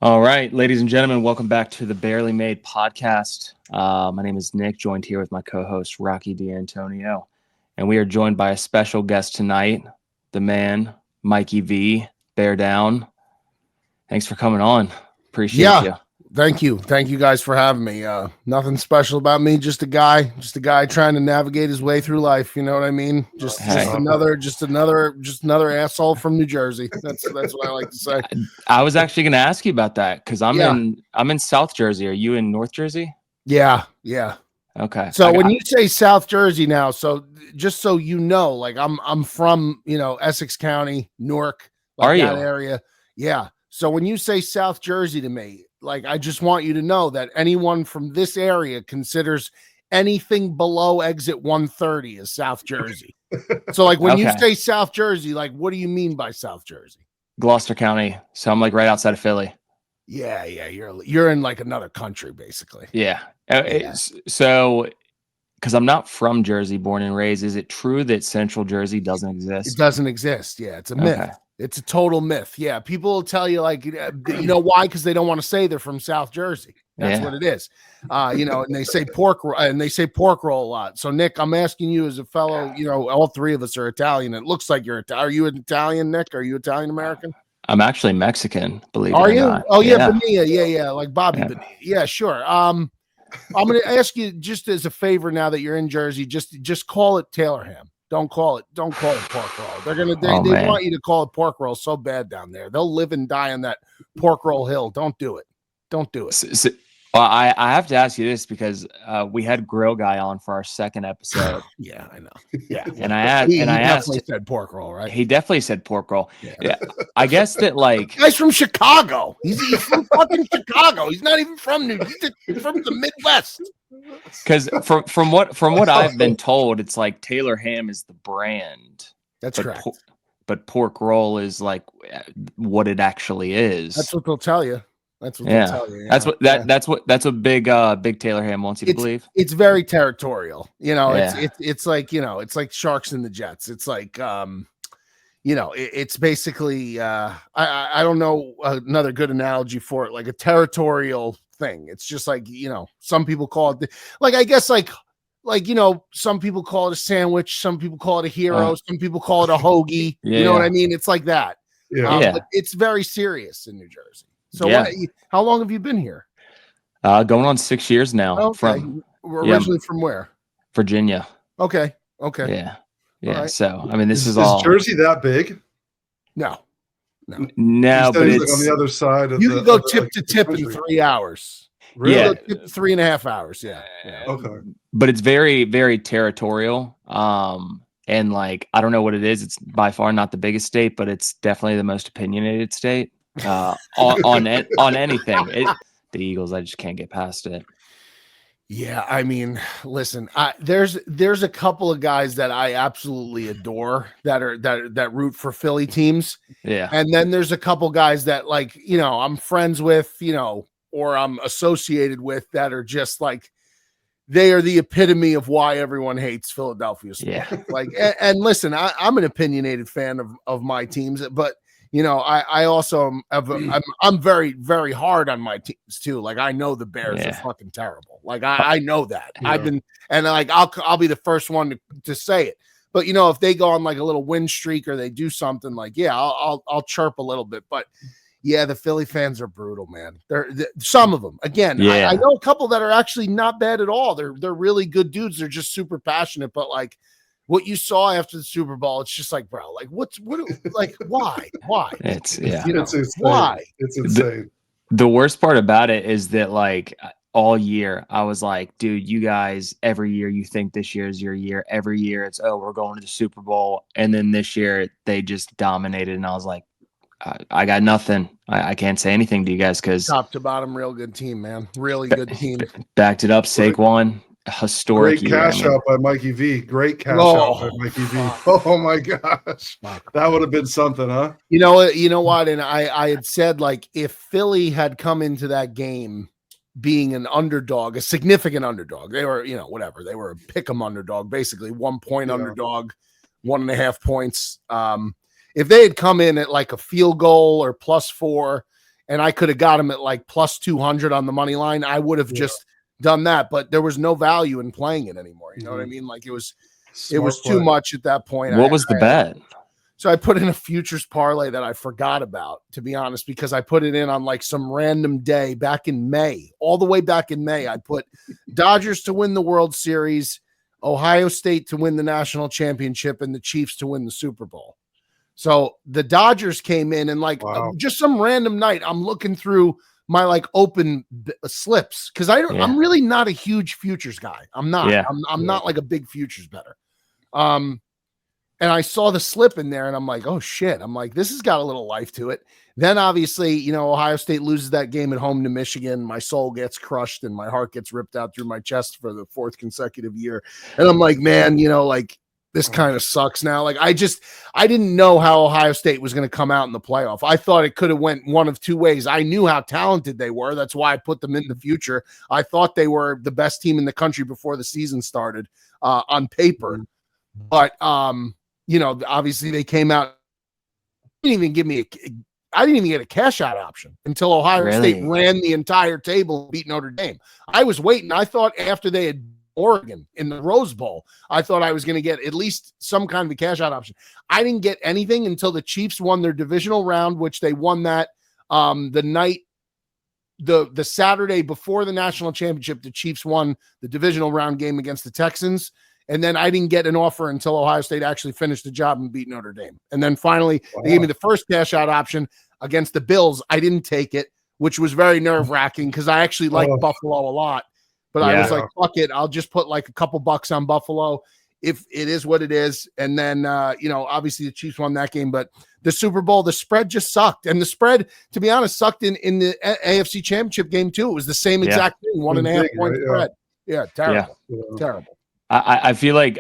All right, ladies and gentlemen, welcome back to the Barely Made podcast. My name is Nick, joined here with my co-host Rocky D'Antonio, and we are joined by a special guest tonight, the man Mikey V. Beardown. Thanks for coming on. Appreciate you. Thank you guys for having me. Nothing special about me, just a guy trying to navigate his way through life. You know what I mean? Just another asshole from New Jersey. That's what I like to say. I was actually going to ask you about that because I'm in South Jersey. Are you in North Jersey? Yeah. Okay. So when you say South Jersey now, so just so you know, like I'm from Essex County, Newark, like that area. Yeah. So when you say South Jersey to me, like, I just want you to know that anyone from this area considers anything below exit 130 as South Jersey. So, like, when you say South Jersey, like, what do you mean by South Jersey? Gloucester County. So I'm like right outside of Philly. Yeah. You're in like another country, basically. Yeah. So, because I'm not from Jersey, born and raised, is it true that Central Jersey doesn't exist? It doesn't exist. Yeah, it's a myth. Okay. It's a total myth. Yeah, people will tell you, like, you know why? Because they don't want to say they're from South Jersey. That's what it is. And they say pork roll a lot. So, Nick, I'm asking you as a fellow, all three of us are Italian. It looks like you're Italian. Are you Italian, Nick? Are you Italian American? I'm actually Mexican, believe it or not. Are you? Oh, yeah, Bonilla. Yeah, like Bobby Bonilla. Yeah, sure. I'm going to ask you, just as a favor, now that you're in Jersey, just call it Taylor ham. Don't call it pork roll. They want you to call it pork roll so bad down there. They'll live and die on that pork roll hill. Don't do it. Well, I have to ask you this because we had Grill Guy on for our second episode. Yeah, I know. Yeah, and I asked, he definitely said pork roll, right? He definitely said pork roll. Yeah. I guess that, like, guy's from Chicago. He's from fucking Chicago. He's not even from he's from the Midwest. Because from what I've been told, it's like Taylor ham is the brand. That's correct. But pork roll is like what it actually is. That's what they'll tell you. That's what they'll tell you. Yeah. That's what big Taylor ham wants you to believe. It's very territorial. It's like, it's like Sharks and the Jets. It's like it's basically I don't know another good analogy for it, like a territorial thing. It's just like, some people call it I guess some people call it a sandwich, some people call it a hero, some people call it a hoagie. You know what I mean? It's like that. But it's very serious in New Jersey. So how long have you been here? Going on 6 years now. Okay. Originally from where? Virginia. Okay. Yeah. Right. So I mean, is Jersey that big? No, but it's on the other side of you can go tip to tip in 3 hours. Really? Yeah, 3.5 hours. Yeah. Okay. But it's very, very territorial. And like, I don't know what it is. It's by far not the biggest state, but it's definitely the most opinionated state on anything. The Eagles, I just can't get past it. Yeah, I mean, listen, there's a couple of guys that I absolutely adore that root for Philly teams. Yeah. And then there's a couple guys that, like, I'm friends with, or I'm associated with, that are just like, they are the epitome of why everyone hates Philadelphia sports. Yeah. Like, and listen, I'm an opinionated fan of my teams, but I also I'm very, very hard on my teams too. Like, I know the Bears are fucking terrible. Like, I know that. Yeah. I'll be the first one to say it. But if they go on like a little win streak or they do something, like, I'll chirp a little bit. But yeah, the Philly fans are brutal, man. They're some of them. Again, I know a couple that are actually not bad at all. They're really good dudes. They're just super passionate. But like, what you saw after the Super Bowl, it's just like, bro, like, what, like, why? It's why? It's insane. The worst part about it is that, like, all year I was like, dude, you guys, every year you think this year is your year. Every year it's, we're going to the Super Bowl. And then this year they just dominated. And I was like, I got nothing. I can't say anything to you guys because top to bottom, real good team, man. Really good team. Backed it up. Saquon. Historic great cash out by Mikey V. Great cash out by Mikey V. Oh my gosh, that would have been something, huh? You know what? And I had said, like, if Philly had come into that game being an underdog, a significant underdog, they were, whatever, they were a pick'em underdog, basically 1 point underdog, 1.5 points. If they had come in at like a field goal or +4 and I could have got him at like plus 200 on the money line, I would have just done that. But there was no value in playing it anymore. You know what I mean? Like it was too much at that point. What was the bet? So I put in a futures parlay that I forgot about, to be honest, because I put it in on like some random day back in May, all the way back in May. I put Dodgers to win the World Series, Ohio State to win the national championship, and the Chiefs to win the Super Bowl. So the Dodgers came in and like just some random night, I'm looking through my like open slips because I'm really not a huge futures guy. I'm not. I'm not like a big futures better. And I saw the slip in there and I'm like, oh shit. I'm like, this has got a little life to it. Then obviously, you know, Ohio State loses that game at home to Michigan. My soul gets crushed and my heart gets ripped out through my chest for the 4th consecutive year. And I'm like, man, you know, like this kind of sucks now. Like I didn't know how Ohio State was going to come out in the playoff. I thought it could have went one of two ways. I knew how talented they were. That's why I put them in the future. I thought they were the best team in the country before the season started on paper. But, you know, obviously they came out. I didn't even get a cash out option until Ohio State ran the entire table and beat Notre Dame. I was waiting. I thought after they had Oregon in the Rose Bowl, I thought I was going to get at least some kind of a cash out option. I didn't get anything until the Chiefs won their divisional round, which they won that the Saturday before the national championship. The Chiefs won the divisional round game against the Texans. And then I didn't get an offer until Ohio State actually finished the job and beat Notre Dame. And then finally, they gave me the first cash out option against the Bills. I didn't take it, which was very nerve-wracking because I actually like Buffalo a lot. But I was like, fuck it. I'll just put like a couple bucks on Buffalo if it is what it is. And then, you know, obviously the Chiefs won that game. But the Super Bowl, the spread just sucked. And the spread, to be honest, sucked in the AFC Championship game too. It was the same exact thing, 1.5 point spread. Yeah, terrible. Terrible. I feel like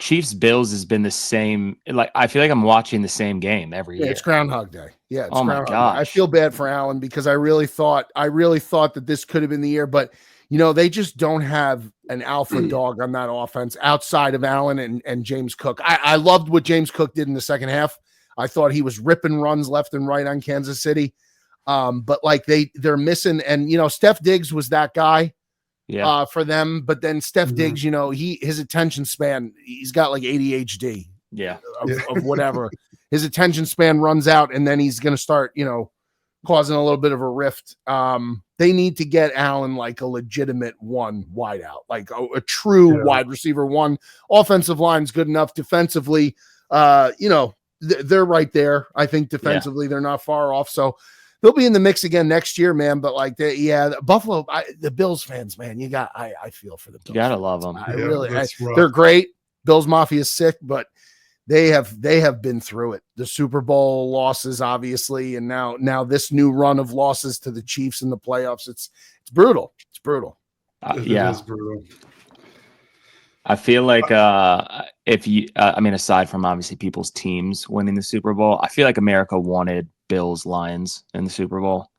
Chiefs Bills has been the same. Like I feel like I'm watching the same game every year. It's Groundhog Day. Yeah. It's my God. I feel bad for Allen because I really thought that this could have been the year, but you know, they just don't have an alpha dog on that offense outside of Allen and James Cook. I loved what James Cook did in the second half. I thought he was ripping runs left and right on Kansas City. But like they're missing, and you know, Steph Diggs was that guy. For them, but then Steph Diggs, you know, his attention span, he's got like ADHD, of whatever. His attention span runs out, and then he's going to start, you know, causing a little bit of a rift. They need to get Allen like a legitimate one wide out, like a true wide receiver one. Offensive line's good enough. Defensively, you know, they're right there. I think defensively they're not far off. So they'll be in the mix again next year, man. But like, Buffalo, the Bills fans, man, I feel for the Bills. You gotta love them. They're great. Bills Mafia is sick, but they have been through it. The Super Bowl losses, obviously, and now this new run of losses to the Chiefs in the playoffs. It's brutal. It's brutal. It is brutal. I feel like if you, I mean, aside from obviously people's teams winning the Super Bowl, I feel like America wanted Bills Lions in the Super Bowl.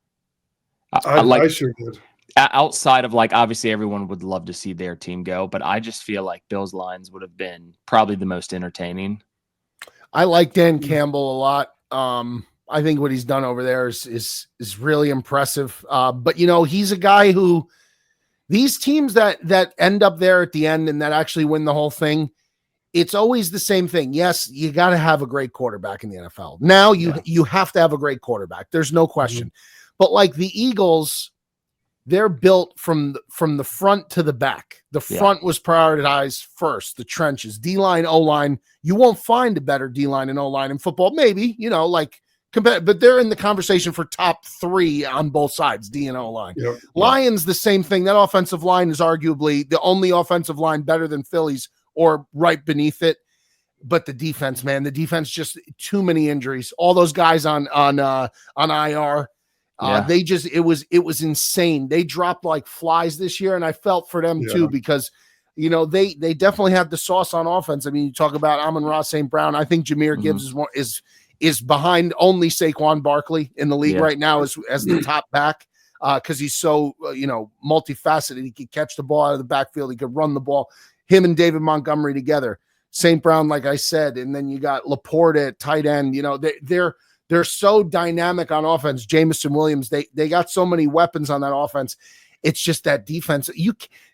I sure did. Outside of like, obviously everyone would love to see their team go, but I just feel like Bills Lions would have been probably the most entertaining. I like Dan Campbell a lot. I think what he's done over there is really impressive. But you know, he's a guy who these teams that end up there at the end and that actually win the whole thing, it's always the same thing. Yes, you got to have a great quarterback in the NFL. Now you have to have a great quarterback. There's no question. But like the Eagles, they're built from the front to the back. The front was prioritized first, the trenches, D-line, O-line. You won't find a better D-line and O-line in football. Maybe, you know, like but they're in the conversation for top 3 on both sides, D and O-line. Lions, the same thing. That offensive line is arguably the only offensive line better than Philly's or right beneath it. But the defense, man, just too many injuries. All those guys on IR. It was insane. They dropped like flies this year, and I felt for them too because you know they definitely have the sauce on offense. I mean, you talk about Amon-Ra St. Brown. I think Jahmyr Gibbs is behind only Saquon Barkley in the league right now as the top back because he's so multifaceted. He could catch the ball out of the backfield. He could run the ball. Him and David Montgomery together. St. Brown, like I said, and then you got Laporte at tight end. You know, They're so dynamic on offense. Jamison Williams, they got so many weapons on that offense. It's just that defense.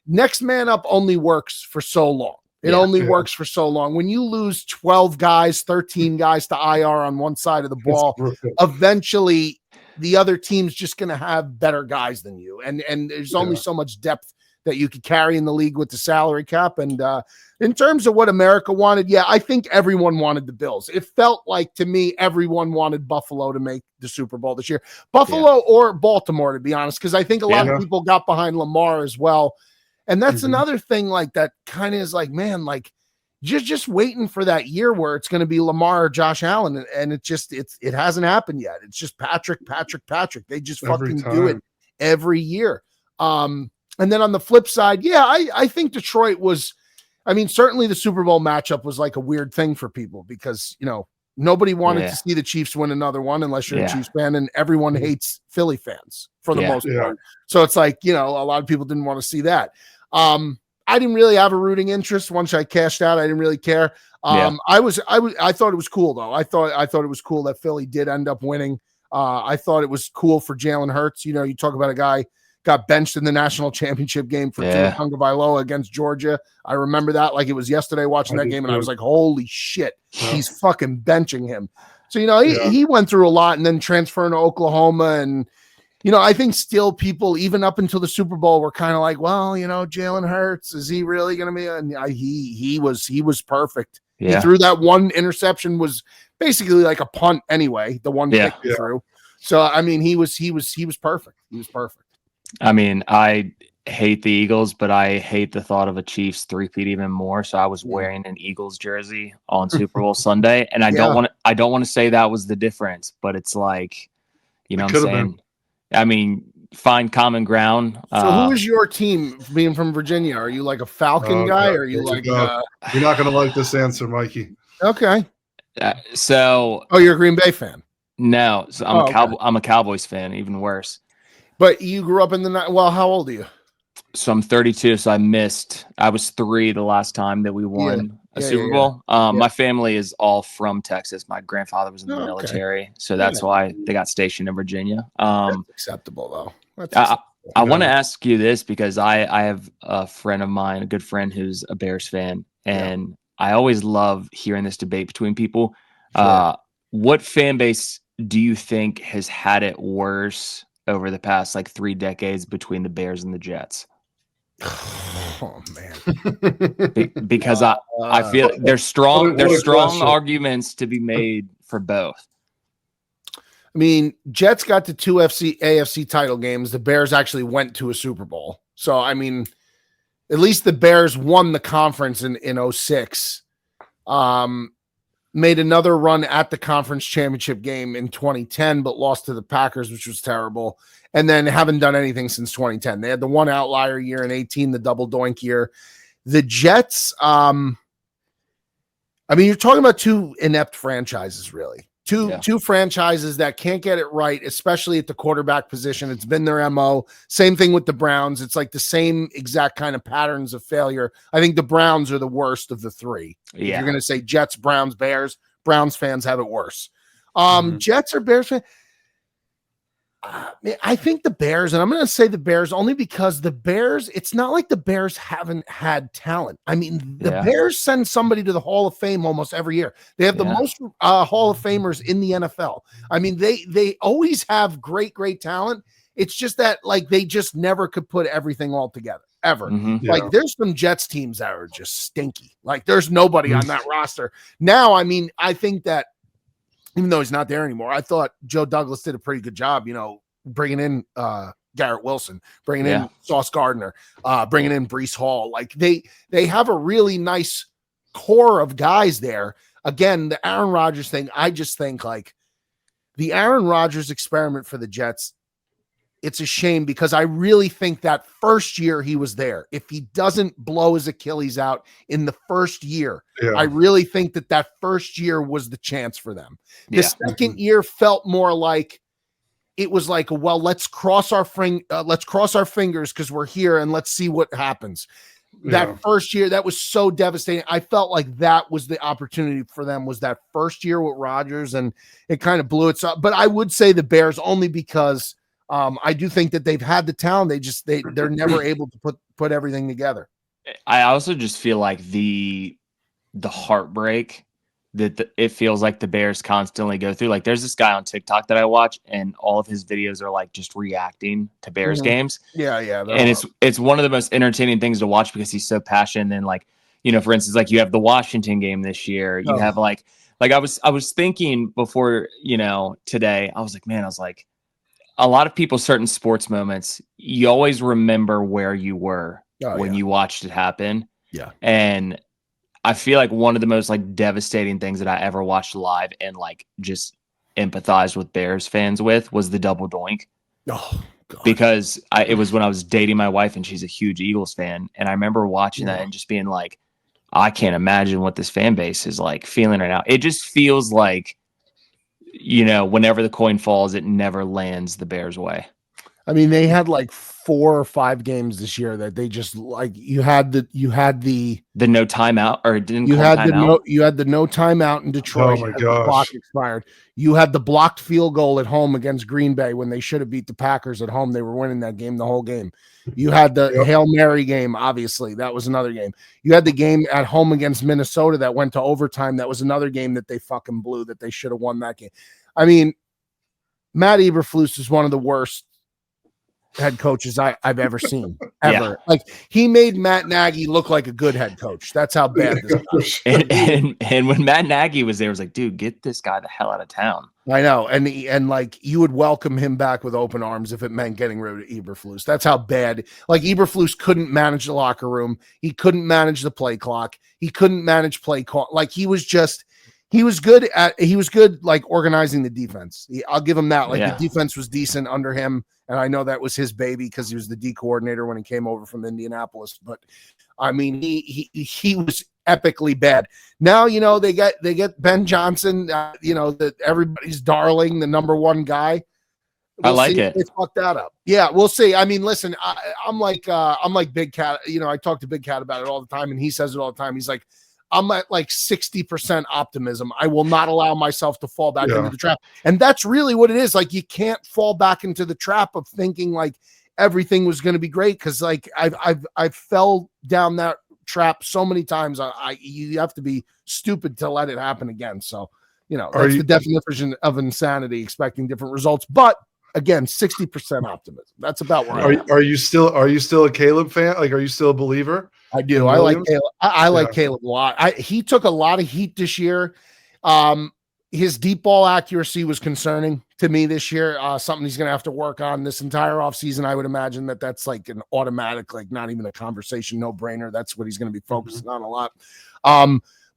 Next man up only works for so long. It only works for so long. When you lose 12 guys, 13 guys to IR on one side of the ball, eventually the other team's just going to have better guys than you. And there's only so much depth that you could carry in the league with the salary cap. And in terms of what America wanted, I think everyone wanted the Bills. It felt like, to me, everyone wanted Buffalo to make the Super Bowl this year. Buffalo or Baltimore, to be honest, because I think a lot of people got behind Lamar as well. And that's another thing, like, that kind of is like, man, like, just waiting for that year where it's going to be Lamar or Josh Allen. And it hasn't happened yet. It's just Patrick. They just fucking do it every year. And then on the flip side, I think Detroit was, certainly the Super Bowl matchup was like a weird thing for people because, nobody wanted to see the Chiefs win another one unless you're a Chiefs fan, and everyone hates Philly fans for the most part. So it's like, a lot of people didn't want to see that. I didn't really have a rooting interest. Once I cashed out, I didn't really care. I thought it was cool though. I thought it was cool that Philly did end up winning. I thought it was cool for Jalen Hurts. You talk about a guy got benched in the national championship game for Tua Tagovailoa against Georgia. I remember that like it was yesterday watching that game, and I was like, holy shit, he's fucking benching him. So, he went through a lot and then transferring to Oklahoma. And, I think still people, even up until the Super Bowl, were kind of like, well, Jalen Hurts, is he really going to be? And he was perfect. Yeah. He threw that one interception, was basically like a punt anyway, the one kick he threw. So, he was perfect. He was perfect. I hate the Eagles, but I hate the thought of a Chiefs three-peat even more. So I was wearing an Eagles jersey on Super Bowl Sunday, and I don't want to say that was the difference, but it's like, what I'm saying? Find common ground. So who is your team being from Virginia? Are you like a Falcon guy? Or are you like you're not going to like this answer, Mikey. Okay. You're a Green Bay fan? No, so I'm a Cowboys fan, even worse. But you grew up in how old are you? So I'm 32. So I was 3 the last time that we won a Super Bowl. My family is all from Texas. My grandfather was in the military. So that's why they got stationed in Virginia. That's acceptable though. I want to ask you this because I have a friend of mine, a good friend who's a Bears fan. And I always love hearing this debate between people. Sure. What fan base do you think has had it worse over the past 3 decades between the Bears and the Jets? Oh man. Because I feel there's strong arguments to be made for both. Jets got to 2 AFC title games. The Bears actually went to a Super Bowl. So at least the Bears won the conference in 2006. Made another run at the conference championship game in 2010, but lost to the Packers, which was terrible. And then haven't done anything since 2010. They had the one outlier year in 2018, the double doink year. The Jets, you're talking about 2 inept franchises, really. Two franchises that can't get it right, especially at the quarterback position. It's been their MO. Same thing with the Browns. It's like the same exact kind of patterns of failure. I think the Browns are the worst of the 3. Yeah. If you're going to say Jets, Browns, Bears, Browns fans have it worse. Jets or Bears fans? I think the Bears, and I'm going to say the Bears only because the Bears, it's not like the Bears haven't had talent. The Bears send somebody to the Hall of Fame almost every year. They have the most Hall of Famers in the NFL. They always have great talent. It's just that they just never could put everything all together ever. Mm-hmm. Yeah. There's some Jets teams that are just stinky. There's nobody on that roster. Now, I think that even though he's not there anymore, I thought Joe Douglas did a pretty good job, bringing in Garrett Wilson, bringing in Sauce Gardner, bringing in Breece Hall. They have a really nice core of guys there. Again, the Aaron Rodgers thing, I just think the Aaron Rodgers experiment for the Jets, it's a shame because I really think that first year he was there, if he doesn't blow his Achilles out in the first year, I really think that first year was the chance for them. The second year felt more like it was let's cross our fingers because we're here and let's see what happens. that first year, that was so devastating. I felt like that was the opportunity for them, was that first year with Rodgers, and it kind of blew it up. But I would say the Bears only because I do think that they've had the talent. They're never able to put everything together. I also just feel like the heartbreak that it feels like the Bears constantly go through. Like there's this guy on TikTok that I watch, and all of his videos are like just reacting to Bears games. Yeah. And it's one of the most entertaining things to watch because he's so passionate. And like, for instance, like you have the Washington game this year. You have like I was thinking before, today, I was like, a lot of people, certain sports moments, you always remember where you were when you watched it happen. Yeah. And I feel like one of the most like devastating things that I ever watched live and like just empathized with Bears fans with was the double doink. Oh, God. Because it was when I was dating my wife and she's a huge Eagles fan. And I remember watching that and just being like, I can't imagine what this fan base is like feeling right now. It just feels like, whenever the coin falls, it never lands the Bears' way. I mean, they had like 4 or 5 games this year that they just like you had the no timeout, or it didn't you call had timeout. You had the no timeout in Detroit. Oh my as the clock expired. You had the blocked field goal at home against Green Bay when they should have beat the Packers at home. They were winning that game the whole game. You had the Hail Mary game, obviously. That was another game. You had the game at home against Minnesota that went to overtime. That was another game that they fucking blew, that they should have won that game. I mean, Matt Eberflus is one of the worst head coaches I've ever seen, ever. Yeah. Like, he made Matt Nagy look like a good head coach. That's how bad this guy is. And when Matt Nagy was there, it was like, dude, get this guy the hell out of town. I know. And like, you would welcome him back with open arms if it meant getting rid of Eberflus. That's how bad. Like, Eberflus couldn't manage the locker room. He couldn't manage the play clock. He couldn't manage play call. Like, he was good like organizing the defense. I'll give him that. Like, the defense was decent under him. And I know that was his baby because he was the D coordinator when he came over from Indianapolis. But I mean, he was epically bad. Now, they get Ben Johnson, that everybody's darling, the number one guy. I like it. They fucked that up. Yeah, we'll see. I mean, listen, I'm like Big Cat. I talk to Big Cat about it all the time, and he says it all the time. He's like, I'm at like 60% optimism. I will not allow myself to fall back into the trap. And that's really what it is. Like, you can't fall back into the trap of thinking like everything was going to be great. Cause like I've fell down that trap so many times. You have to be stupid to let it happen again. So, that's the definition of insanity, expecting different results. But again, 60% optimism. That's about where are you still a Caleb fan? Like, are you still a believer? I do. I like Caleb. I like Caleb a lot. He took a lot of heat this year. His deep ball accuracy was concerning to me this year. Something he's going to have to work on this entire offseason. I would imagine that's like an automatic, like not even a conversation, no brainer. That's what he's going to be focusing on a lot.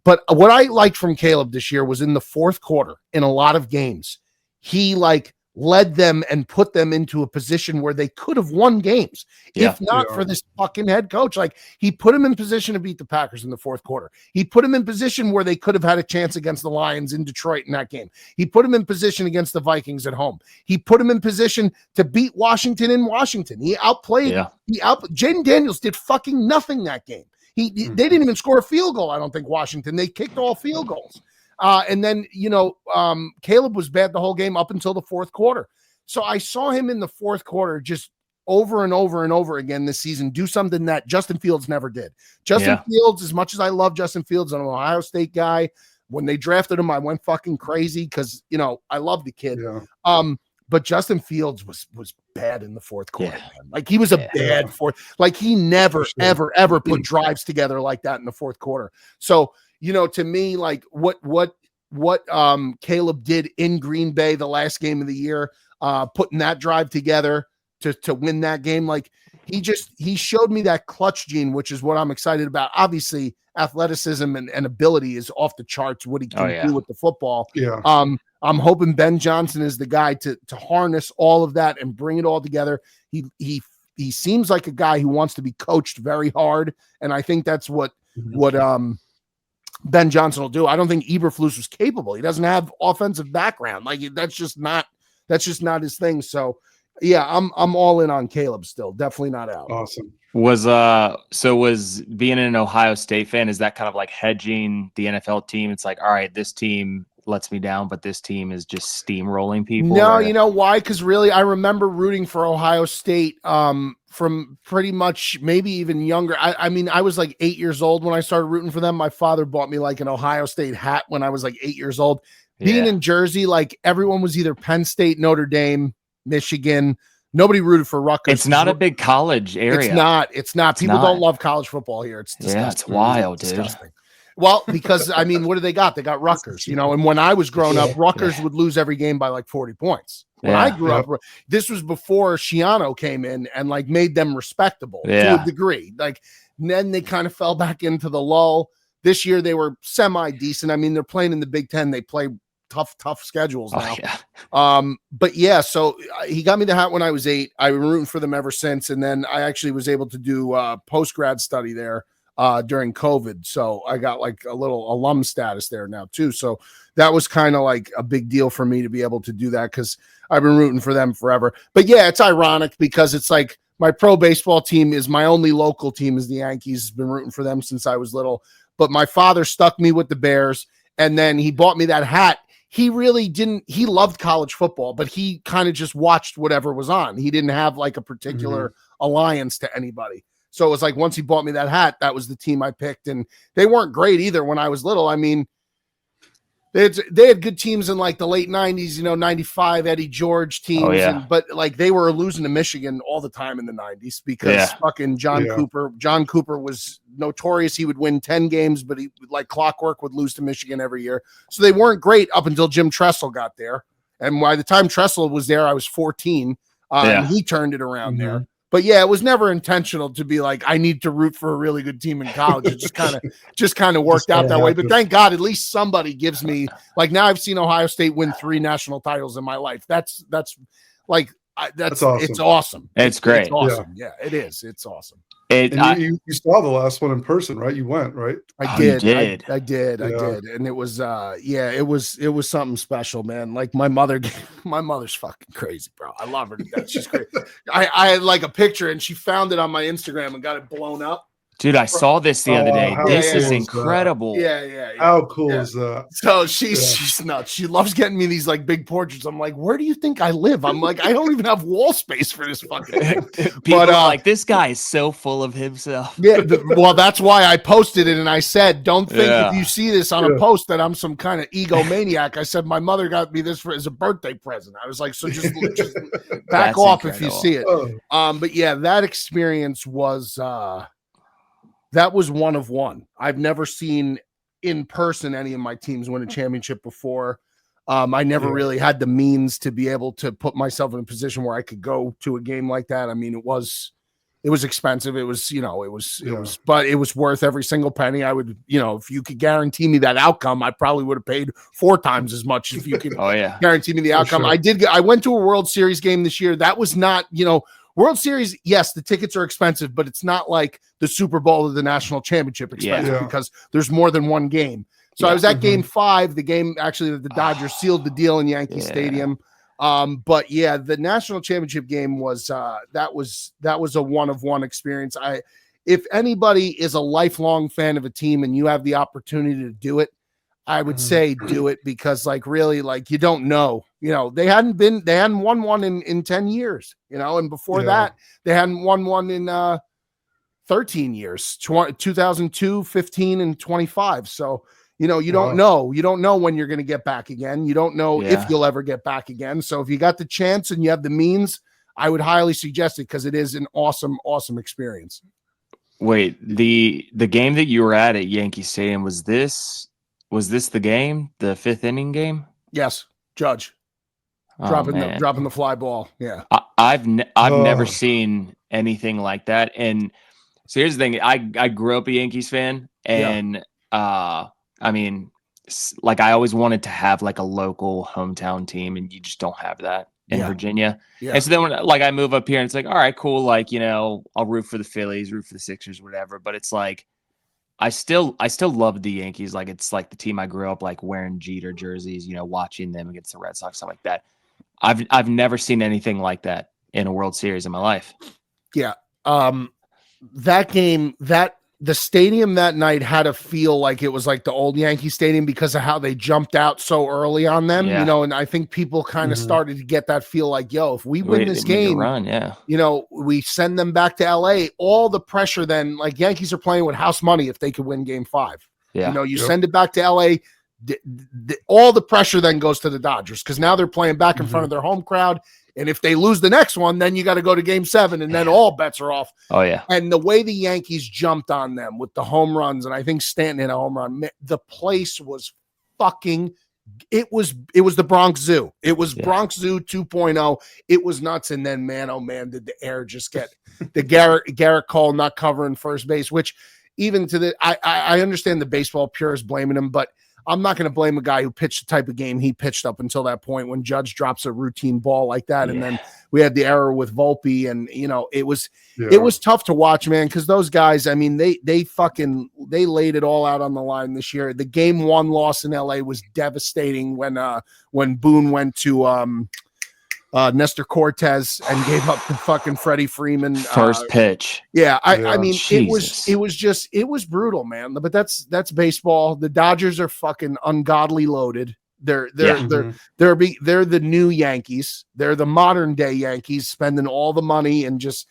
But what I liked from Caleb this year was in the fourth quarter in a lot of games, he like led them and put them into a position where they could have won games. If not for this fucking head coach. Like, he put him in position to beat the Packers in the fourth quarter. He put him in position where they could have had a chance against the Lions in Detroit in that game. He put him in position against the Vikings at home. He put him in position to beat Washington in Washington. He outplayed. Jaden Daniels did fucking nothing that game. They didn't even score a field goal, I don't think, Washington. They kicked all field goals. And then, Caleb was bad the whole game up until the fourth quarter. So I saw him in the fourth quarter just over and over and over again this season do something that Justin Fields never did. Justin Fields, as much as I love Justin Fields, I'm an Ohio State guy. When they drafted him, I went fucking crazy because, I love the kid. Yeah. But Justin Fields was bad in the fourth quarter. Man. Like, he was a bad fourth. Like, he never, ever put drives together like that in the fourth quarter. So, to me, like what Caleb did in Green Bay the last game of the year, putting that drive together to win that game, like he showed me that clutch gene, which is what I'm excited about. Obviously, athleticism and ability is off the charts, what he can do with the football. Yeah. I'm hoping Ben Johnson is the guy to harness all of that and bring it all together. He seems like a guy who wants to be coached very hard, and I think that's what Ben Johnson will do. I don't think Eberflus was capable. He doesn't have offensive background. Like, that's just not his thing. So yeah, I'm all in on Caleb still. Definitely not out. Awesome. Was being an Ohio State fan, is that kind of like hedging the NFL team? It's like, all right, this team lets me down, but this team is just steamrolling people. No, you know why? Because really, I remember rooting for Ohio State from pretty much maybe even younger. I mean, I was like 8 years old when I started rooting for them. My father bought me like an Ohio State hat when I was like 8 years old. Being in Jersey, like everyone was either Penn State, Notre Dame, Michigan. Nobody rooted for Rutgers. It's not a big college area. It's not. People don't love college football here. It's disgusting. Yeah, it's wild, dude. Disgusting. Well, because I mean, what do they got? They got Rutgers, and when I was growing up, Rutgers would lose every game by like 40 points. When I grew up, this was before Schiano came in and like made them respectable to a degree. Like, then they kind of fell back into the lull. This year they were semi decent. I mean, they're playing in the Big Ten. They play tough schedules now. But yeah, so he got me the hat when I was 8. I've been rooting for them ever since. And then I actually was able to do post-grad study there during COVID. So I got like a little alum status there now too. So that was kind of like a big deal for me to be able to do that because I've been rooting for them forever. But yeah, it's ironic because it's like my pro baseball team is my only local team is the Yankees. Been rooting for them since I was little. But my father stuck me with the Bears, and then he bought me that hat. He really didn't. He loved college football, but he kind of just watched whatever was on. He didn't have like a particular alliance to anybody. So it was like once he bought me that hat, that was the team I picked. And they weren't great either when I was little. I mean, they had good teams in like the late 90s, 95 Eddie George teams. But like they were losing to Michigan all the time in the 90s because fucking John Cooper was notorious. He would win 10 games, but he like clockwork would lose to Michigan every year. So they weren't great up until Jim Tressel got there. And by the time Tressel was there, I was 14 and he turned it around there. But yeah, it was never intentional to be like, I need to root for a really good team in college. It just kind of worked out that way. But thank God, at least somebody gives me like now I've seen Ohio State win 3 national titles in my life. That's awesome. It's awesome. It's great. It's awesome. Yeah, it is. It's awesome. You saw the last one in person, right? You went, right? I did. I did. And it was it was something special, man. Like my mother's fucking crazy, bro. I love her to death. She's great. I had like a picture and she found it on my Instagram and got it blown up. Dude, I saw this the other day. This is incredible. Yeah. How cool is that? So she's nuts. She loves getting me these like big portraits. I'm like, where do you think I live? I'm like, I don't even have wall space for this fucking People are like, this guy is so full of himself. Yeah, well, that's why I posted it and I said, don't think if you see this on a post that I'm some kind of egomaniac. I said my mother got me this as a birthday present. I was like, so just back off if you see it. But yeah, that experience was that was one of one. I've never seen in person any of my teams win a championship before. I never really had the means to be able to put myself in a position where I could go to a game like that. I mean, it was expensive. It was, but it was worth every single penny. I would, if you could guarantee me that outcome, I probably would have paid 4 times as much if you could guarantee me the outcome. Sure. I went to a World Series game this year. That was not, World Series, yes, the tickets are expensive, but it's not like the Super Bowl or the national championship expensive because there's more than one game. So I was at game 5, the game actually that the Dodgers sealed the deal in Yankee Stadium. But yeah, the national championship game was that was a one of one experience. If anybody is a lifelong fan of a team and you have the opportunity to do it, I would say do it because like really like you don't know, they hadn't won one in 10 years, and before that they hadn't won one in 13 years, 2002, 15 and 25. So, you don't know when you're going to get back again. You don't know if you'll ever get back again. So if you got the chance and you have the means, I would highly suggest it because it is an awesome, awesome experience. Wait, the game that you were at Yankee Stadium, was this the game, the 5th inning game? Yes, Judge dropping the fly ball. Yeah, I've never seen anything like that. And so here's the thing: I grew up a Yankees fan, and I mean, like I always wanted to have like a local hometown team, and you just don't have that in Virginia. Yeah. And so then when like I move up here, and it's like, all right, cool, like I'll root for the Phillies, root for the Sixers, whatever. But it's like I still love the Yankees. Like it's like the team I grew up like wearing Jeter jerseys, watching them against the Red Sox, stuff like that. I've never seen anything like that in a World Series in my life. Yeah. that game, the stadium that night had to feel like it was like the old Yankee Stadium because of how they jumped out so early on them, and I think people kind of started to get that feel like, yo, if we win this game, we send them back to LA, all the pressure then, like Yankees are playing with house money if they could win game 5. You send it back to LA, all the pressure then goes to the Dodgers because now they're playing back in front of their home crowd. And if they lose the next one, then you got to go to game 7 and then all bets are off. Oh, yeah. And the way the Yankees jumped on them with the home runs, and I think Stanton hit a home run, the place was fucking – it was the Bronx Zoo. It was Bronx Zoo 2.0. It was nuts. And then, man, oh, man, did the air just get the Garrett Cole not covering first base, which even to the – I understand the baseball purists blaming him, but – I'm not going to blame a guy who pitched the type of game he pitched up until that point when Judge drops a routine ball like that. And then we had the error with Volpe and, it was tough to watch, man. Cause those guys, I mean, they laid it all out on the line this year. The game 1 loss in LA was devastating when Boone went to, Nestor Cortez and gave up to fucking Freddie Freeman first pitch. I mean, Jesus. it was brutal, man. But that's baseball. The Dodgers are fucking ungodly loaded. They're the new Yankees. They're the modern day Yankees, spending all the money and just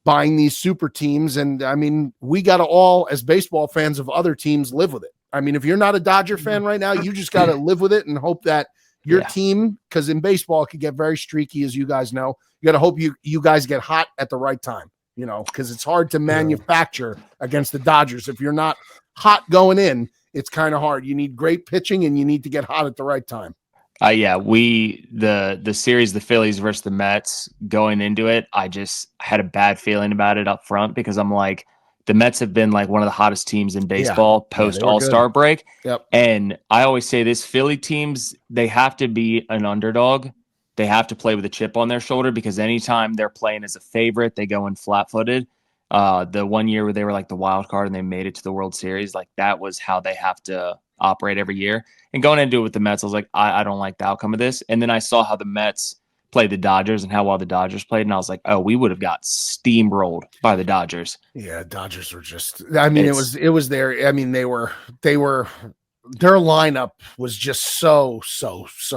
buying these super teams. And I mean, we got to all, as baseball fans of other teams, live with it. I mean, if you're not a Dodger fan right now, you just got to live with it and hope that your team, because in baseball it can get very streaky, as you guys know. You got to hope you guys get hot at the right time, because it's hard to manufacture against the Dodgers. If you're not hot going in, it's kind of hard. You need great pitching and you need to get hot at the right time. The series, the Phillies versus the Mets, going into it, I just had a bad feeling about it up front because I'm like, the Mets have been like one of the hottest teams in baseball post All-Star break. Yep. And I always say this, Philly teams, they have to be an underdog. They have to play with a chip on their shoulder because anytime they're playing as a favorite, they go in flat-footed. The one year where they were like the wild card and they made it to the World Series, like that was how they have to operate every year. And going into it with the Mets, I was like, I don't like the outcome of this. And then I saw how the Mets played the Dodgers and how well the Dodgers played. And I was like, oh, we would have got steamrolled by the Dodgers. Yeah. Dodgers were just, I mean, it was their, I mean, they were, their lineup was just so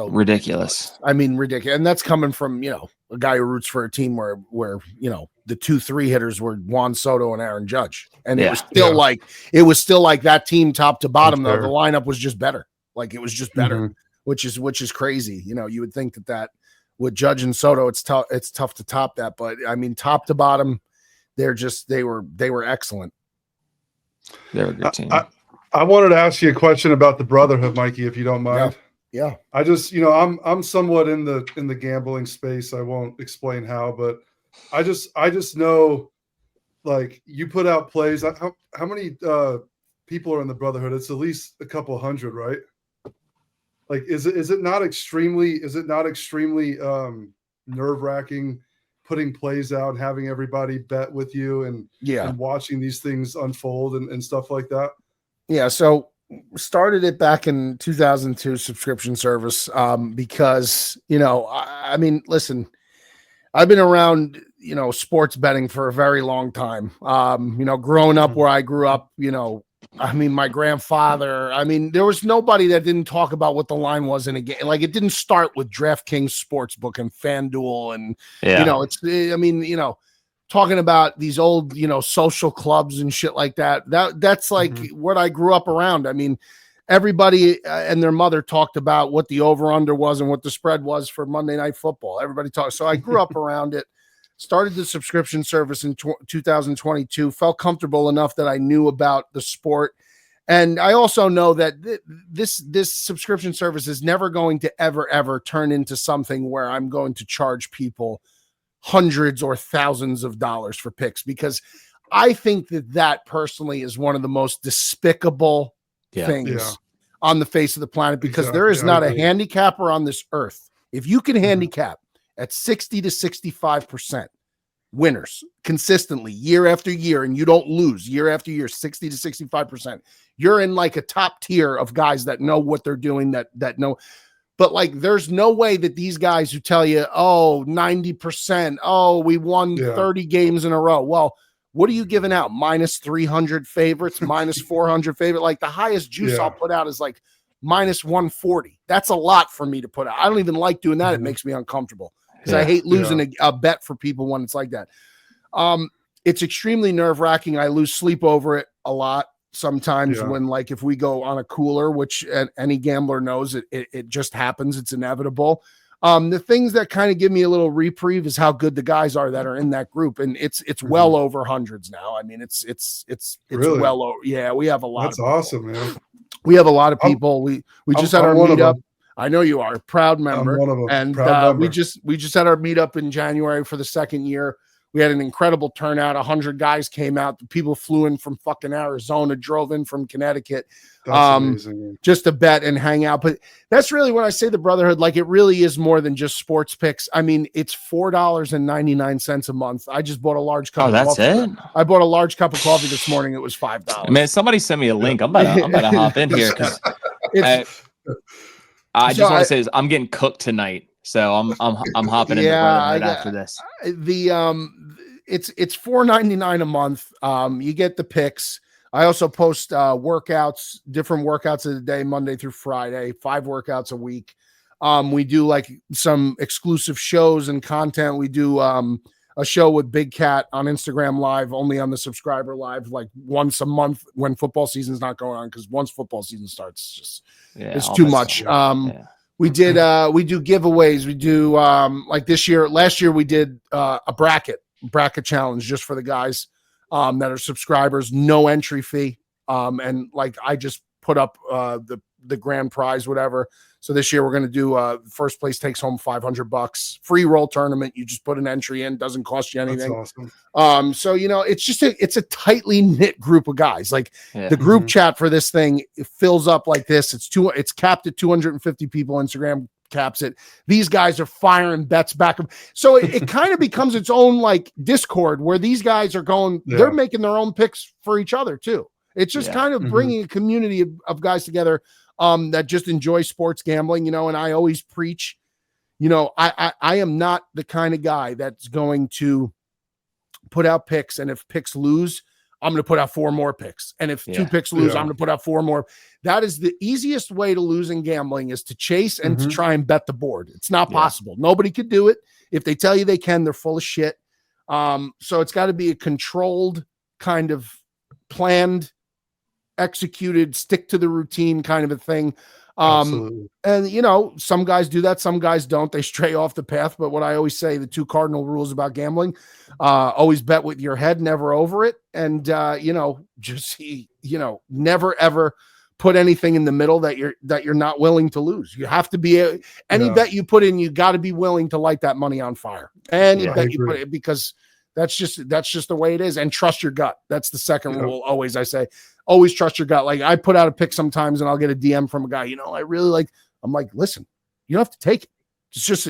ridiculous. I mean, ridiculous. And that's coming from, a guy who roots for a team where, the 2-3 hitters were Juan Soto and Aaron Judge. And it was still like that team top to bottom, though. The lineup was just better. Like it was just better, which is crazy. You would think that with Judge and Soto, it's tough to top that. But I mean, top to bottom, they were excellent. They're a good team. I wanted to ask you a question about the brotherhood, Mikey, if you don't mind. Yeah. I just, I'm somewhat in the gambling space. I won't explain how, but I just know, like, you put out plays. How many people are in the brotherhood? It's at least a couple hundred, right? Like, is it not extremely nerve-wracking putting plays out, having everybody bet with you and watching these things unfold and stuff like that? Yeah. So started it back in 2002 subscription service because, I mean, listen, I've been around, sports betting for a very long time. Growing up where I grew up, I mean, my grandfather, there was nobody that didn't talk about what the line was in a game. Like, it didn't start with DraftKings Sportsbook and FanDuel and, talking about these old, social clubs and shit like that. That's like what I grew up around. I mean, everybody and their mother talked about what the over-under was and what the spread was for Monday Night Football. Everybody talked. So I grew up around it. Started the subscription service in 2022, felt comfortable enough that I knew about the sport. And I also know that this subscription service is never going to ever turn into something where I'm going to charge people hundreds or thousands of dollars for picks, because I think that personally is one of the most despicable things on the face of the planet, because there is not a handicapper on this earth. If you can handicap at 60 to 65% winners consistently year after year, and you don't lose year after year, 60 to 65%, you're in like a top tier of guys that know what they're doing, that know. But like, there's no way that these guys who tell you, 90%, we won 30 games in a row. Well, what are you giving out? Minus 300 favorites, minus 400 favorite. Like the highest juice I'll put out is like minus 140. That's a lot for me to put out. I don't even like doing that. It makes me uncomfortable because I hate losing a bet for people when it's like that. It's extremely nerve-wracking. I lose sleep over it a lot sometimes when, like, if we go on a cooler, which any gambler knows it just happens. It's inevitable. The things that kind of give me a little reprieve is how good the guys are that are in that group. And it's well over hundreds now. I mean, it's really? well over. Yeah, we have a lot. That's awesome, man. We have a lot of people. We just had our meetup. I know you are a proud member. I'm one of them. And proud member. we just had our meetup in January for the second year. We had an incredible turnout. 100 guys came out. The people flew in from fucking Arizona, drove in from Connecticut, amazing, just to bet and hang out. But that's really when I say the brotherhood, like it really is more than just sports picks. I mean, it's $4.99 a month. I just bought a large cup. Oh, that's coffee. it. I bought a large cup of coffee this morning. It was $5. Man, somebody send me a link. I'm about to hop in here because I just want to say this. I'm getting cooked tonight. So I'm hopping in the brotherhood after this. It's $4.99 a month. You get the picks. I also post workouts, different workouts of the day, Monday through Friday, 5 workouts a week. We do like some exclusive shows and content. We do a show with Big Cat on Instagram Live, only on the subscriber live, like once a month when football season's not going on, because once football season starts, it's too much. We do giveaways. We do like last year we did a bracket challenge just for the guys that are subscribers, no entry fee. And like I just put up the grand prize, whatever. So this year we're going to do first place takes home $500, free roll tournament. You just put an entry in, doesn't cost you anything. That's awesome. So it's just it's a tightly knit group of guys. Like the group chat for this thing, it fills up like this. It's capped at 250 people. Instagram caps it. These guys are firing bets back. So it kind of becomes its own like Discord where these guys are going, they're making their own picks for each other too. It's just kind of bringing a community of guys together that just enjoy sports gambling, and I always preach, I am not the kind of guy that's going to put out picks. And if picks lose, I'm going to put out 4 more picks. And if 2 picks lose, I'm going to put out 4 more. That is the easiest way to lose in gambling, is to chase and to try and bet the board. It's not possible. Nobody could do it. If they tell you they can, they're full of shit. So it's got to be a controlled, kind of planned, executed, stick to the routine kind of a thing. And some guys do that, some guys don't. They stray off the path. But what I always say, the 2 cardinal rules about gambling, always bet with your head, never over it. And never ever put anything in the middle that you're not willing to lose. You have to be any bet you put in, you got to be willing to light that money on fire. And bet you put it, because that's just the way it is. And trust your gut. That's the second rule. Always, I say, always trust your gut. Like I put out a pick sometimes and I'll get a DM from a guy, I really like, I'm like, listen, you don't have to take it. It's just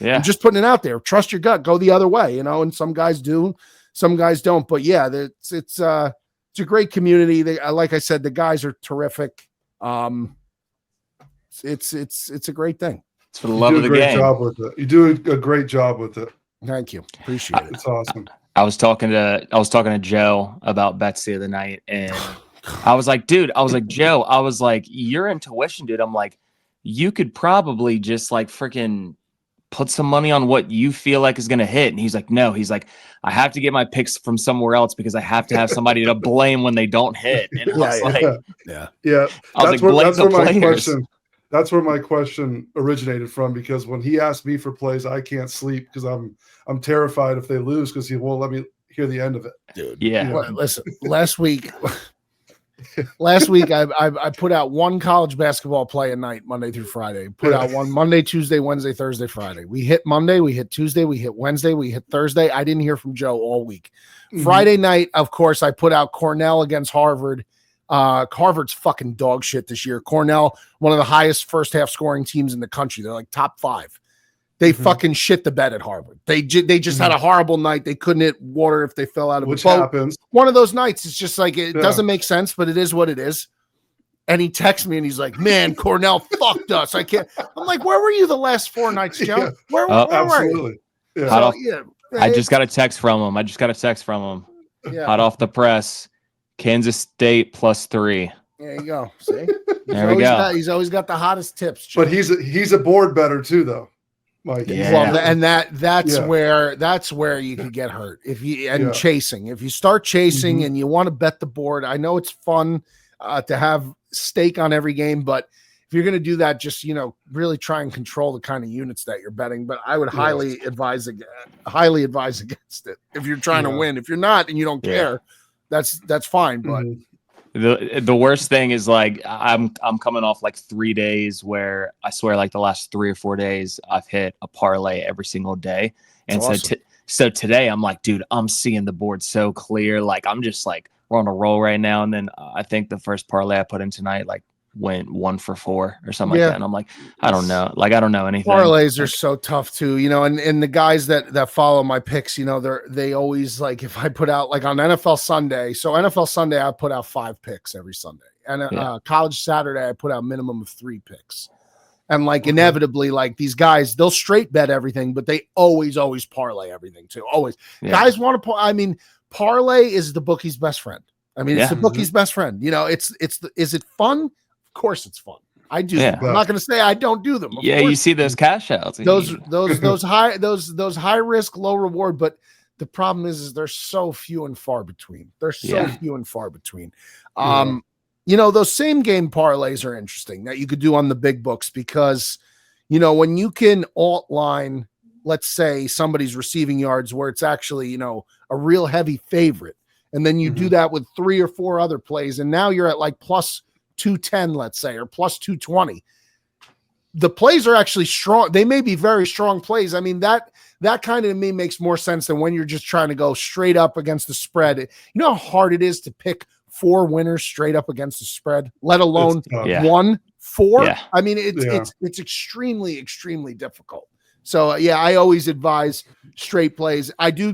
I'm just putting it out there. Trust your gut, go the other way, and some guys do, some guys don't. But it's a great community. Like I said, the guys are terrific. It's a great thing. It's for the love of the game. You do a great job with it. Thank you. Appreciate it. It's awesome. I was talking to Joe about bets the other night, and I was like, Joe, your intuition, dude. I'm like, you could probably just like freaking put some money on what you feel like is going to hit. And he's like, no, I have to get my picks from somewhere else because I have to have somebody to blame when they don't hit. And That's where my question originated from, because when he asked me for plays, I can't sleep because I'm terrified if they lose, because he won't let me hear the end of it. Dude, yeah. Well, listen, last week I put out 1 college basketball play a night, Monday through Friday. Put out 1 Monday, Tuesday, Wednesday, Thursday, Friday. We hit Monday, we hit Tuesday, we hit Wednesday, we hit Thursday. I didn't hear from Joe all week. Friday night, of course, I put out Cornell against Harvard. Harvard's fucking dog shit this year. Cornell, one of the highest first half scoring teams in the country. They're like top 5. They fucking shit the bed at Harvard. They just had a horrible night. They couldn't hit water if they fell out of a boat. Happens. One of those nights. It's just like, it doesn't make sense, but it is what it is. And he texts me and he's like, man, Cornell fucked us. I can't. I'm like, where were you the last 4 nights, Joe? Yeah. Where were you? Yeah. I just got a text from him. Yeah. Hot off the press. Kansas State +3. There you go. See? There we go. He's always got the hottest tips. But he's a board better too, though. Mike. Yeah. Well, and that's where you could get hurt chasing. If you start chasing and you want to bet the board, I know it's fun to have stake on every game, but if you're going to do that, just really try and control the kind of units that you're betting. But I would highly advise against it if you're trying to win. If you're not and you don't care, that's fine. But the worst thing is like I'm coming off like 3 days where I swear like the last 3 or 4 days I've hit a parlay every single day, and so today I'm like, dude, I'm seeing the board so clear. Like I'm just like we're on a roll right now, and then I think the first parlay I put in tonight like went 1 for 4 or something like that, and I'm like, I don't know, I don't know anything. Parlays are so tough too, and the guys that follow my picks, they always like if I put out like on NFL Sunday. So NFL Sunday I put out 5 picks every Sunday, and College Saturday I put out minimum of 3 picks, and like inevitably like these guys they'll straight bet everything, but they always parlay everything too. Always guys want to. Parlay is the bookie's best friend. It's the bookie's best friend. Is it fun? Of course it's fun. I do. I'm not going to say I don't do them. You see those cash outs. Those high risk, low reward. But the problem is they're so few and far between. Those same game parlays are interesting that you could do on the big books because, when you can alt line, let's say somebody's receiving yards where it's actually, a real heavy favorite. And then you do that with 3 or 4 other plays. And now you're at like plus 210, let's say, or plus 220. The plays are actually strong. They may be very strong plays. That kind of to me makes more sense than when you're just trying to go straight up against the spread. You know how hard it is to pick 4 winners straight up against the spread, let alone 1, 4. Yeah. It's extremely, extremely difficult. So I always advise straight plays. I do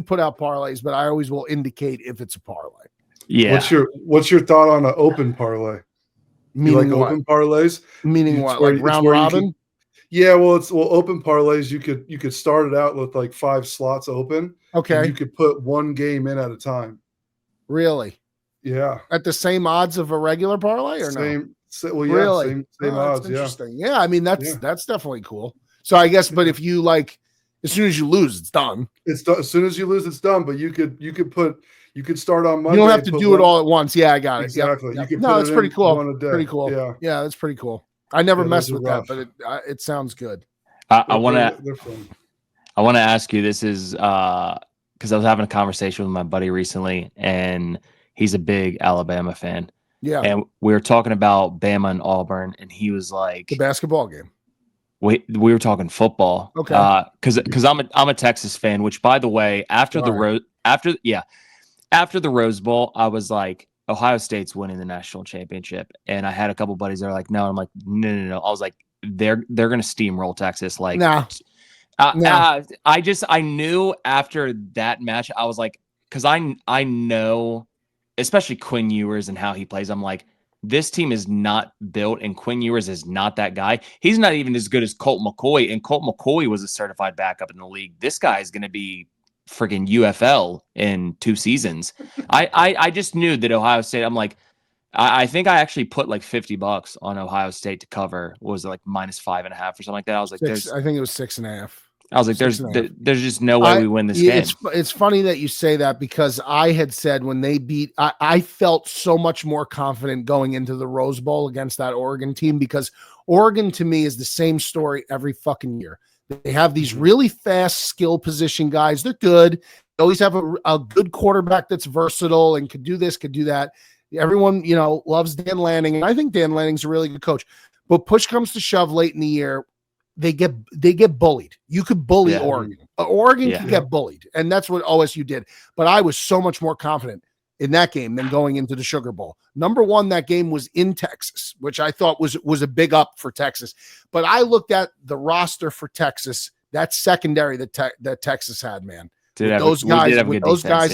put out parlays, but I always will indicate if it's a parlay. Yeah. What's your thought on an open parlay? Meaning you like open parlays? Meaning what? Like round robin? Open parlays. You could start it out with like 5 slots open. Okay. You could put 1 game in at a time. Really? Yeah. At the same odds of a regular parlay or no? Really? Same odds. Interesting. Yeah. That's definitely cool. So I guess, but if you like, as soon as you lose, it's done. As soon as you lose, it's done. But you could start on Monday. You don't have to do it all at once. Yeah, I got it. Exactly. Yep. You That's pretty cool. Pretty cool. Yeah, that's pretty cool. I never messed with that, but it sounds good. I want to ask you. This is because I was having a conversation with my buddy recently, and he's a big Alabama fan. Yeah, and we were talking about Bama and Auburn, and he was like, the basketball game. We were talking football. Okay. Because I'm a Texas fan, which by the way, after the Rose Bowl, I was like, Ohio State's winning the national championship. And I had a couple buddies that are like, no. I'm like, no. I was like, they're gonna steamroll Texas. Like I knew after that match, I was like, because I know, especially Quinn Ewers and how he plays, I'm like, this team is not built, and Quinn Ewers is not that guy. He's not even as good as Colt McCoy, and Colt McCoy was a certified backup in the league. This guy is going to be freaking UFL in 2 seasons. I just knew that Ohio State, I'm like, I think I actually put like $50 on Ohio State to cover. What was it, like -5.5 or something like that? I was like, I think it was 6.5. I was like, there's just no way we win this game. It's funny that you say that because I had said when they beat, I felt so much more confident going into the Rose Bowl against that Oregon team because Oregon to me is the same story every fucking year. They have these really fast skill position guys. They're good. They always have a good quarterback that's versatile and could do this, could do that. Everyone, loves Dan Lanning, and I think Dan Lanning's a really good coach. But push comes to shove late in the year. They get bullied. You could bully Oregon. Oregon can get bullied, and that's what OSU did. But I was so much more confident in that game than going into the Sugar Bowl. Number one, that game was in Texas, which I thought was a big up for Texas. But I looked at the roster for Texas, that secondary that Texas had, man. Those guys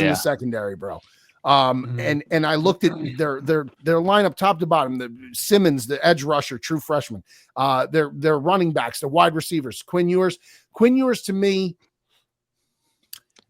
in the secondary, bro. And I looked at their lineup top to bottom. The Simmons, the edge rusher, true freshman. Their running backs, their wide receivers. Quinn Ewers to me,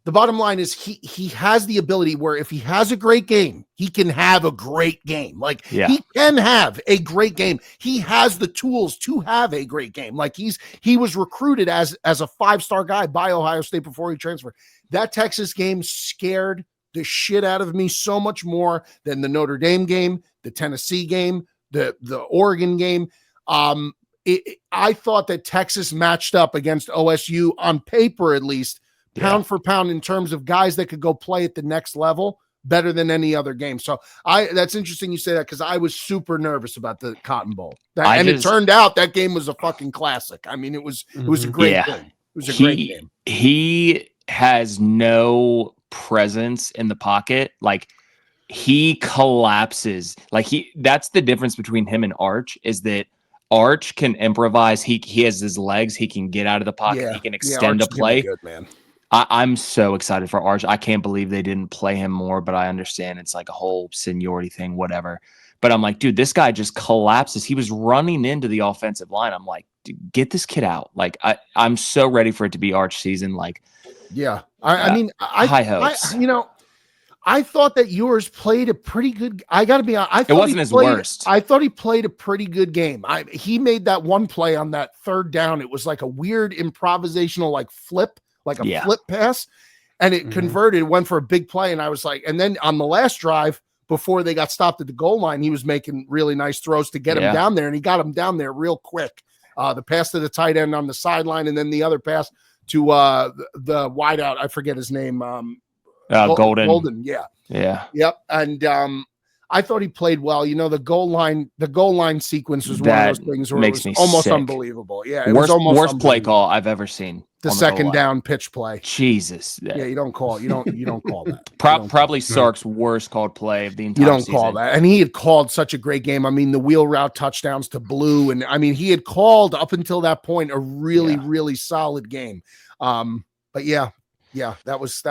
the bottom line is he has the ability where if he has a great game, he can have a great game. Like he can have a great game. He has the tools to have a great game. Like he was recruited as a 5-star guy by Ohio State before he transferred. That Texas game scared the shit out of me so much more than the Notre Dame game, the Tennessee game, the Oregon game. I thought that Texas matched up against OSU on paper, at least, pound for pound in terms of guys that could go play at the next level better than any other game. So that's interesting you say that, because I was super nervous about the Cotton Bowl. It turned out that game was a fucking classic. I mean, it was a great game. It was a great game. He has no presence in the pocket. Like, he collapses. Like, that's the difference between him and Arch, is that Arch can improvise. He has his legs. He can get out of the pocket. He can extend a play. Good, man. I'm so excited for Arch. I can't believe they didn't play him more, but I understand it's like a whole seniority thing, whatever. But I'm like, dude, this guy just collapses. He was running into the offensive line. I'm like, dude, get this kid out. Like, I'm so ready for it to be Arch season. Like, yeah. I mean, high hopes. I thought that yours played a pretty good. I got to be honest. It wasn't his worst. I thought he played a pretty good game. He made that one play on that third down. It was like a weird improvisational, like flip, like a flip pass, and it converted, went for a big play. And I was like, and then on the last drive before they got stopped at the goal line, he was making really nice throws to get him down there, and he got him down there real quick. The pass to the tight end on the sideline, and then the other pass to the wideout. I forget his name. Golden. Yeah. Yep. And I thought he played well. The goal line sequence was one of those things where it was almost unbelievable. Yeah. Worst play call I've ever seen. The second down pitch play. Jesus. Yeah, you don't call that. Probably Sark's worst called play of the entire season. You don't call that. And he had called such a great game. I mean, the wheel route touchdowns to Blue. And I mean, he had called up until that point a really, really solid game. But yeah, that was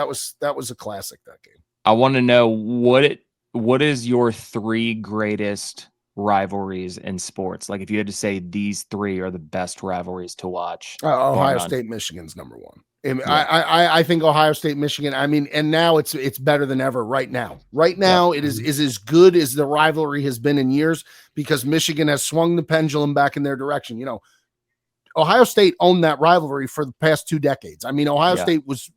a classic, that game. I want to know what is your 3 greatest rivalries in sports? Like, if you had to say these 3 are the best rivalries to watch. Ohio State, Michigan's number 1. I think Ohio State, Michigan. I mean, and now it's better than ever right now. Right now, it is as good as the rivalry has been in years, because Michigan has swung the pendulum back in their direction. Ohio State owned that rivalry for the past 2 decades. I mean, Ohio State was.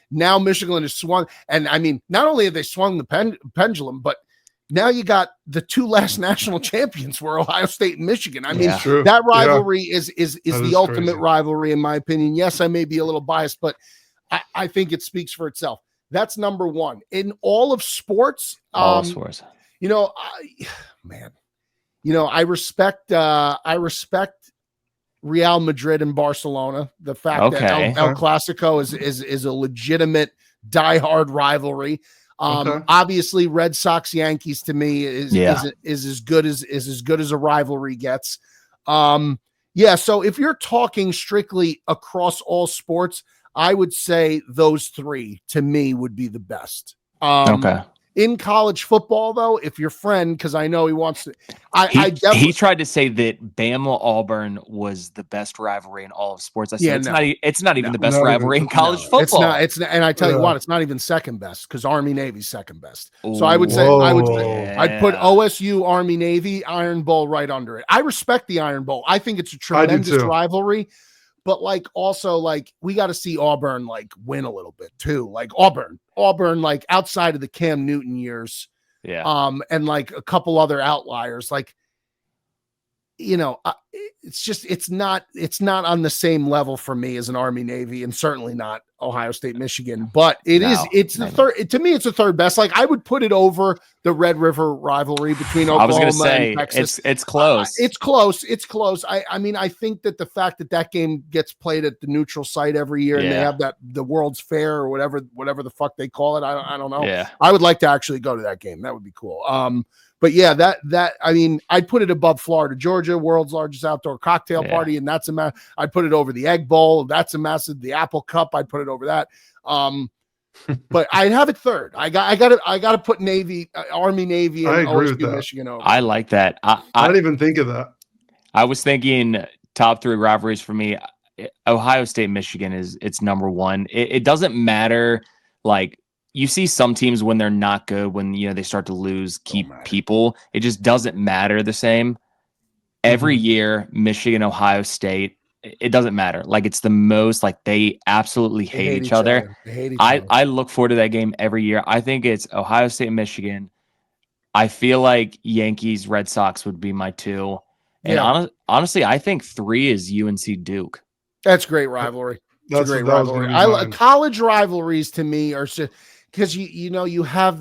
Now Michigan has swung, and I mean, not only have they swung the pendulum, but now you got the 2 last national champions were Ohio State and Michigan. I mean, that rivalry is the ultimate rivalry, in my opinion. Yes, I may be a little biased, but I think it speaks for itself. That's number 1 in all of sports. All of sports. I respect Real Madrid and Barcelona. The fact that El Clasico is a legitimate diehard rivalry. Obviously, Red Sox Yankees to me is as good as a rivalry gets. So if you're talking strictly across all sports, I would say those 3 to me would be the best. In college football, though, if your friend, because I know he wants to, he tried to say that Bama Auburn was the best rivalry in all of sports. I said it's not even the best rivalry in college football. It's not, and I tell you what, it's not even second best, because Army Navy's second best. So I'd put OSU, Army Navy, Iron Bowl right under it. I respect the Iron Bowl. I think it's a tremendous rivalry. But also we got to see Auburn win a little bit too. Like Auburn outside of the Cam Newton years, and a couple other outliers. It's not on the same level for me as an Army Navy, and certainly not Ohio State, Michigan. But it's the third. To me, it's the third best. I would put it over the Red River rivalry between Oklahoma and Texas. It's close. It's close. I mean, I think that the fact that game gets played at the neutral site every year, and they have the World's Fair or whatever the fuck they call it. I don't know. Yeah. I would like to actually go to that game. That would be cool. But I mean, I'd put it above Florida, Georgia, world's largest outdoor cocktail party, and that's I'd put it over the Egg Bowl. That's a massive. The Apple Cup, I'd put it over that. But I'd have it third. I got to put Navy, Army, Navy, and OSU, Michigan over. I like that. I didn't even think of that. I was thinking top 3 rivalries for me. Ohio State, Michigan it's number 1. It doesn't matter like you see some teams when they're not good, when they start to lose key people, it just doesn't matter the same. Every year, Michigan, Ohio State, it doesn't matter. Like it's the most like they absolutely hate each other. They hate each other. I look forward to that game every year. I think it's Ohio State, Michigan. I feel like Yankees, Red Sox would be my 2. And honestly, I think 3 is UNC Duke. That's great rivalry. That's a great rivalry. College rivalries to me are because you have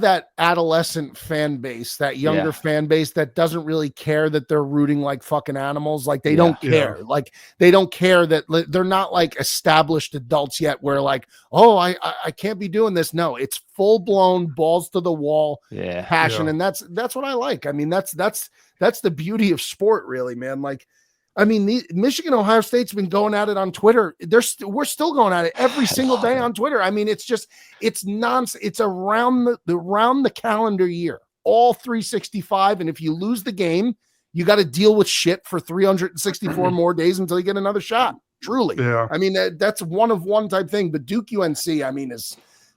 that adolescent fan base, that younger fan base that doesn't really care that they're rooting like fucking animals. Like they don't care. Like they don't care that they're not like established adults yet where like, oh, I can't be doing this. No, it's full blown balls to the wall passion. And that's what I like. I mean, that's the beauty of sport really, man. Like, I mean, Michigan, Ohio State's been going at it on Twitter. We're still going at it every single day on Twitter. I mean, it's nonsense. It's around the calendar year, all 365. And if you lose the game, you got to deal with shit for 364 more days until you get another shot. Truly. Yeah. I mean, that's one of one type thing, but Duke UNC, I mean,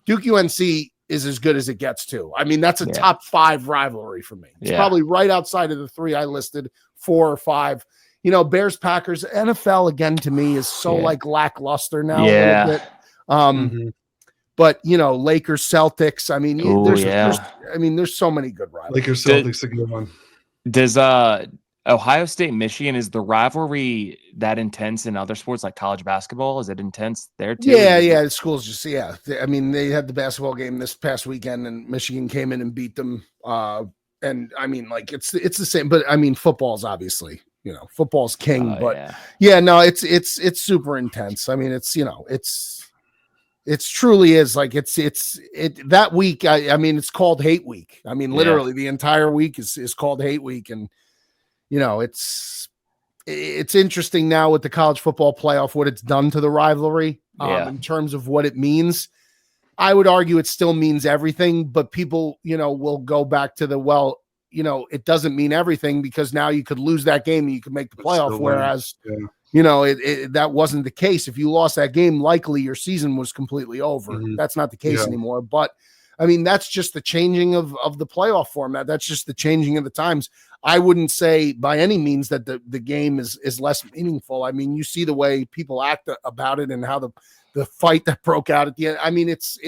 Duke UNC is as good as it gets too. I mean, that's a top 5 rivalry for me. It's probably right outside of the 3 I listed, 4 or 5. Bears, Packers, NFL again to me is so like lackluster now a little bit. But Lakers, Celtics. I mean, there's so many good rivalries. Lakers, Celtics, a good one. Does Ohio State, Michigan, is the rivalry that intense in other sports like college basketball? Is it intense there too? Yeah. The schools just I mean, they had the basketball game this past weekend, and Michigan came in and beat them. And I mean, like it's the same, but I mean, football's obviously. Football's king, but it's super intense. I mean, it's truly is like it's that week. I mean, it's called Hate Week. I mean, literally the entire week is called Hate Week. And, it's interesting now with the college football playoff, what it's done to the rivalry in terms of what it means. I would argue it still means everything, but people, will go back to it doesn't mean everything because now you could lose that game and you could make the playoff. Whereas, that wasn't the case. If you lost that game, likely your season was completely over. That's not the case anymore. But I mean, that's just the changing of the playoff format. That's just the changing of the times. I wouldn't say by any means that the game is less meaningful. I mean, you see the way people act about it and how the fight that broke out at the end. I mean, it's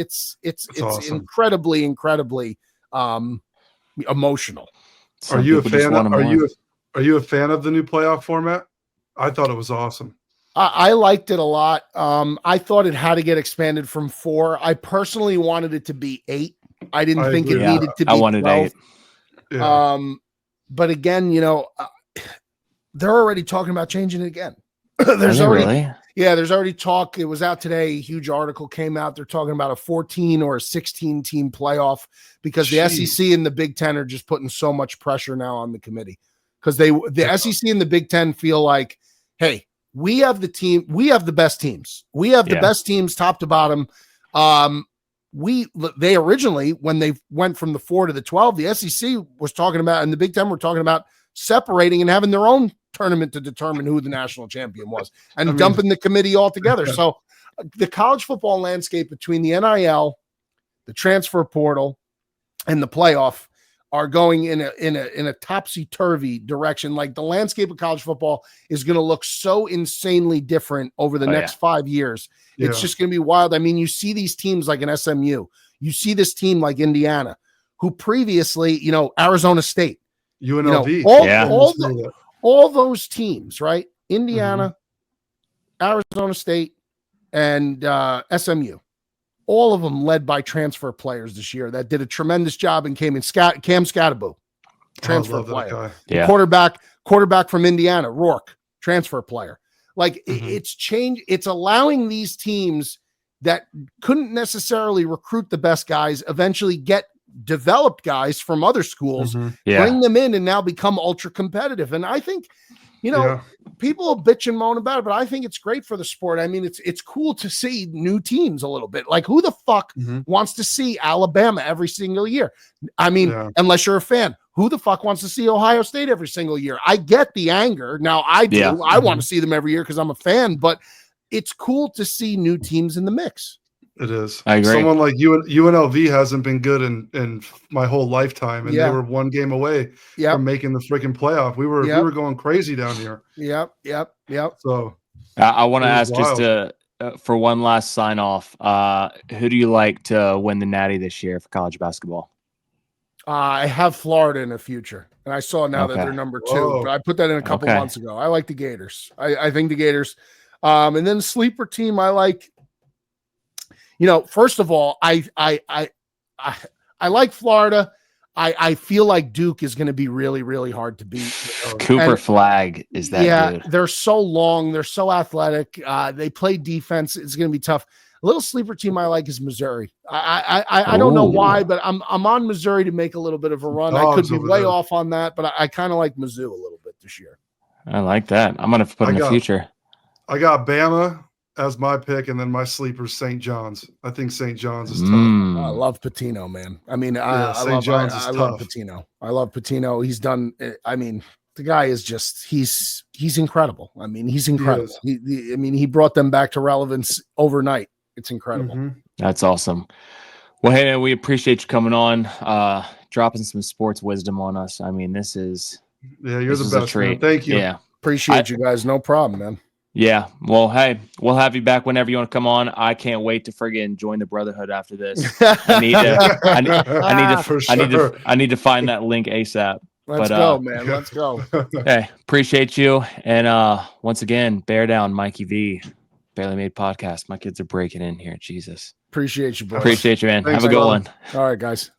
awesome. incredibly emotional. Are you a fan of the new playoff format? I thought it was awesome. I liked it a lot. I thought it had to get expanded from 4. I personally wanted it to be 8. I didn't think it needed to be. I wanted 12. 8. Yeah. But again, they're already talking about changing it again. There's already talk. It was out today. A huge article came out. They're talking about a 14 or a 16 team playoff because the SEC and the Big Ten are just putting so much pressure now on the committee because the SEC and the Big Ten feel like, hey, we have the best teams. We have the best teams top to bottom. They originally, when they went from the 4 to the 12, the SEC was talking about, and the Big Ten were talking about separating and having their own tournament to determine who the national champion was and dumping the committee altogether. So the college football landscape between the NIL, the transfer portal, and the playoff are going in a topsy-turvy direction. Like the landscape of college football is going to look so insanely different over the next 5 years. It's just going to be wild. I mean, you see these teams like an SMU, you see this team like Indiana, who previously, Arizona State, UNLV, all those teams, right? Indiana, Arizona State, and SMU. All of them led by transfer players this year that did a tremendous job and came in. Cam Scatterbo, transfer player. Quarterback from Indiana, Rourke, transfer player. Like it's changed. It's allowing these teams that couldn't necessarily recruit the best guys eventually get developed guys from other schools, bring them in and now become ultra competitive. And I think, people will bitch and moan about it, but I think it's great for the sport. I mean, it's cool to see new teams a little bit. Like who the fuck wants to see Alabama every single year? I mean, unless you're a fan, who the fuck wants to see Ohio State every single year? I get the anger. Now I do. I want to see them every year because I'm a fan, but it's cool to see new teams in the mix. It is. I agree. Someone like UNLV hasn't been good in my whole lifetime, and they were one game away from making the freaking playoff. We were going crazy down here. Yep. So I want to ask just for one last sign off. Who do you like to win the Natty this year for college basketball? I have Florida in the future, and I saw now that they're number 2. But I put that in a couple months ago. I like the Gators. I think the Gators. And then sleeper team, I like. First of all, I like Florida. I feel like Duke is going to be really, really hard to beat. Cooper Flag is that dude. They're so long. They're so athletic. They play defense. It's going to be tough. A little sleeper team I like is Missouri. I don't know why, but I'm on Missouri to make a little bit of a run. I could be way off on that, but I kind of like Mizzou a little bit this year. I like that. I'm going to put in the future. I got Bama as my pick, and then my sleeper St. John's. I think St. John's is tough. I love Patino, man. I mean, I love Patino. I love Patino. He's done. I mean, the guy is just he's incredible. I mean, he's incredible. He brought them back to relevance overnight. It's incredible. Mm-hmm. That's awesome. Well, hey, man, we appreciate you coming on, dropping some sports wisdom on us. I mean, this is you're the best, man. Thank you. Yeah, appreciate you guys. No problem, man. Yeah. Well, hey, we'll have you back whenever you want to come on. I can't wait to friggin' join the Brotherhood after this. I need to find that link ASAP. Let's go, man. Let's go. Hey, appreciate you. And once again, Beardown, Mikey V, Barely Made Podcast. My kids are breaking in here. Jesus. Appreciate you, boys. Appreciate you, man. Thanks, have a good one. All right, guys.